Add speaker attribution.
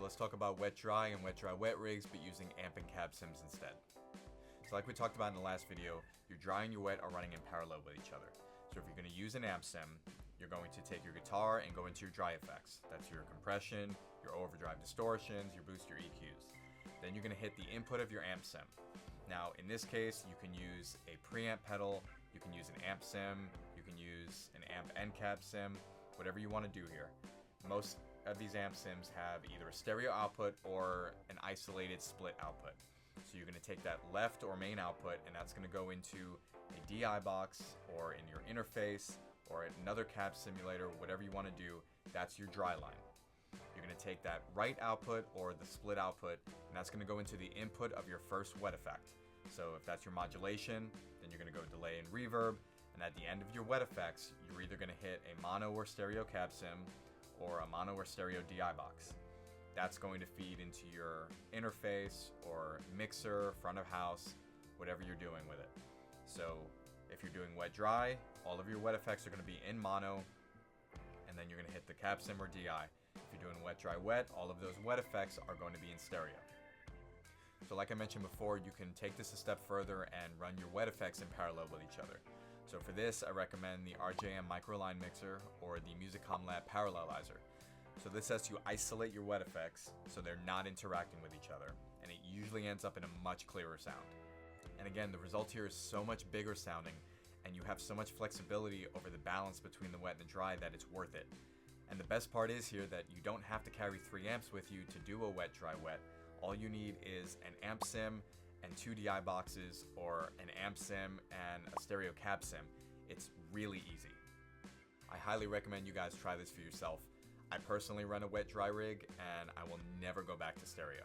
Speaker 1: let's talk about wet dry and wet dry wet rigs, but using amp and cab sims instead. So like we talked about in the last video, your dry and your wet are running in parallel with each other. So if you're going to use an amp sim, you're going to take your guitar and go into your dry effects. That's your compression, your overdrive distortions, your boost, your EQs. Then you're going to hit the input of your amp sim. Now in this case, you can use a preamp pedal, you can use an amp sim, you can use an amp and cab sim, whatever you want to do here. Most of these amp sims have either a stereo output or an isolated split output. So you're going to take that left or main output, and that's going to go into a DI box or in your interface or another cab simulator, whatever you want to do. That's your dry line. You're going to take that right output or the split output, and that's going to go into the input of your first wet effect. So if that's your modulation, then you're going to go delay and reverb, and at the end of your wet effects, you're either going to hit a mono or stereo cab sim or a mono or stereo DI box. That's going to feed into your interface or mixer, front of house, whatever you're doing with it. So if you're doing wet dry, all of your wet effects are going to be in mono, and then you're going to hit the cab sim or DI. If you're doing wet dry wet, all of those wet effects are going to be in stereo. So like I mentioned before, you can take this a step further and run your wet effects in parallel with each other. So for this, I recommend the RJM Microline Mixer or the Musicom Lab Parallelizer. So this lets you isolate your wet effects so they're not interacting with each other, and it usually ends up in a much clearer sound. And again, the result here is so much bigger sounding, and you have so much flexibility over the balance between the wet and the dry that it's worth it. And the best part is here that you don't have to carry 3 amps with you to do a wet dry wet. All you need is an amp sim and 2 DI boxes, or an amp sim and a stereo cab sim. It's really easy. I highly recommend you guys try this for yourself. I personally run a wet dry rig, and I will never go back to stereo.